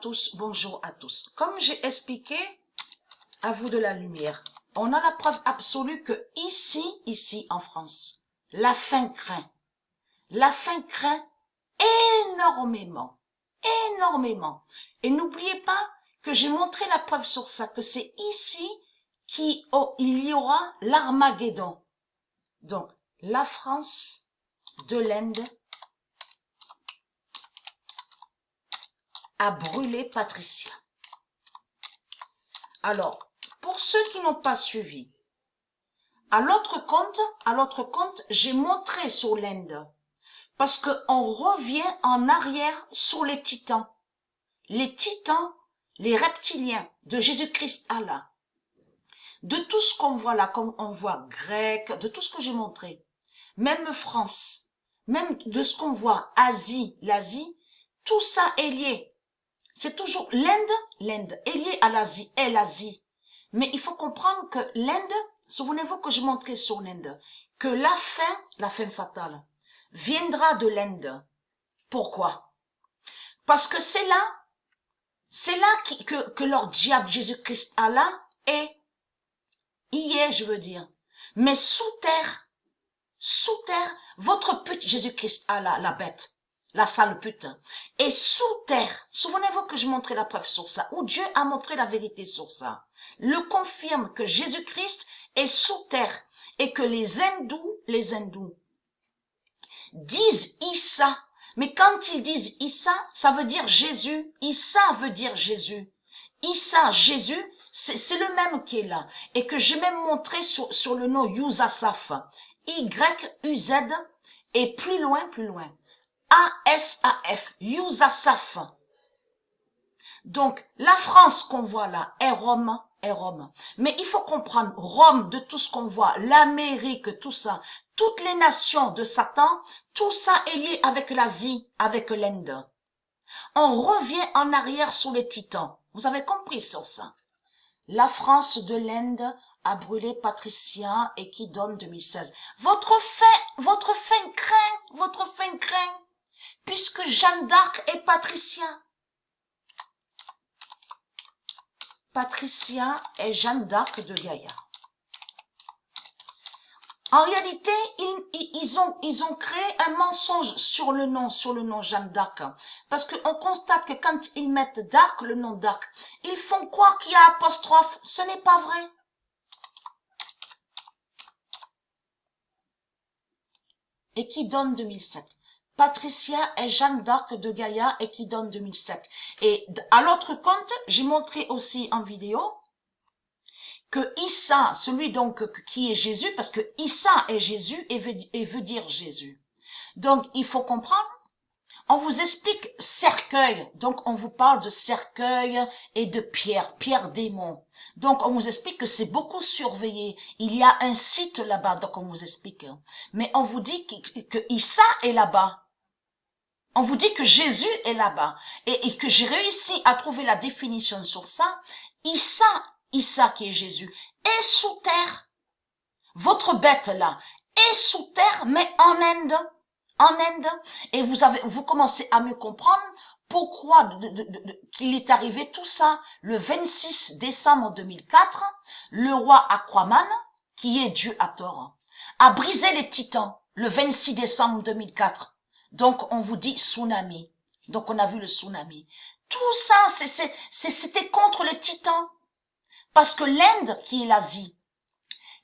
tous, bonjour à tous. Comme j'ai expliqué, à vous de la lumière, on a la preuve absolue que ici en France, la faim craint. La faim craint énormément, énormément. Et n'oubliez pas que j'ai montré la preuve sur ça, que c'est ici qu'il y aura l'Armageddon. Donc, la France de l'Inde a brûlé Patricia. Alors, pour ceux qui n'ont pas suivi, à l'autre compte, j'ai montré sur l'Inde. Parce qu'on revient en arrière sur les titans. Les titans, les reptiliens de Jésus-Christ Allah. De tout ce qu'on voit là, comme on voit grec, de tout ce que j'ai montré. Même France, même de ce qu'on voit Asie, l'Asie, tout ça est lié. C'est toujours l'Inde est liée à l'Asie, est l'Asie. Mais il faut comprendre que l'Inde, souvenez-vous que j'ai montré sur l'Inde, que la fin fatale, viendra de l'Inde. Pourquoi? Parce que c'est là que leur diable Jésus-Christ Allah y est, je veux dire. Mais sous terre, votre pute Jésus-Christ Allah, la bête, la sale pute, est sous terre. Souvenez-vous que je montrais la preuve sur ça, où Dieu a montré la vérité sur ça. Le confirme que Jésus-Christ est sous terre et que les hindous disent Issa, mais quand ils disent Issa, ça veut dire Jésus. Issa veut dire Jésus. Issa, Jésus, c'est le même qui est là. Et que j'ai même montré sur le nom Yuzasaf. Y-U-Z, et plus loin. A-S-A-F, Yuzasaf. Donc, la France qu'on voit là est Rome. Mais il faut comprendre, Rome, de tout ce qu'on voit, l'Amérique, tout ça, toutes les nations de Satan, tout ça est lié avec l'Asie, avec l'Inde. On revient en arrière sur les titans. Vous avez compris sur ça? La France de l'Inde a brûlé Patricia et qui donne 2016. Votre fin craint, puisque Jeanne d'Arc et Patricia est Jeanne d'Arc de Gaïa. En réalité, ils ont créé un mensonge sur le nom Jeanne d'Arc. Parce qu'on constate que quand ils mettent d'Arc, le nom d'Arc, ils font croire qu'il y a apostrophe. Ce n'est pas vrai. Et qui donne 2007. Patricia est Jeanne d'Arc de Gaïa et qui donne 2007. Et à l'autre compte, j'ai montré aussi en vidéo que Issa, celui donc qui est Jésus, parce que Issa est Jésus et veut dire Jésus. Donc il faut comprendre, on vous explique cercueil, donc on vous parle de cercueil et de pierre démon. Donc on vous explique que c'est beaucoup surveillé, il y a un site là-bas, donc on vous explique. Mais on vous dit que Issa est là-bas. On vous dit que Jésus est là-bas et que j'ai réussi à trouver la définition sur ça. Issa qui est Jésus est sous terre. Votre bête là est sous terre, mais en Inde. Et vous commencez à mieux comprendre pourquoi qu'il est arrivé tout ça. Le 26 décembre 2004, le roi Aquaman, qui est Dieu à tort, a brisé les titans le 26 décembre 2004. Donc, on vous dit tsunami. Donc, on a vu le tsunami. Tout ça, c'était contre les titans. Parce que l'Inde, qui est l'Asie,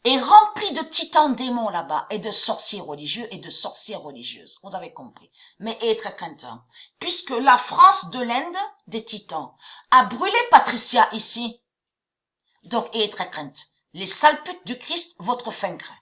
est remplie de titans démons là-bas, et de sorciers religieux et de sorcières religieuses. Vous avez compris. Mais être craintant. Puisque la France de l'Inde, des titans, a brûlé Patricia ici. Donc, être crainte. Les sales putes du Christ, votre fin craint.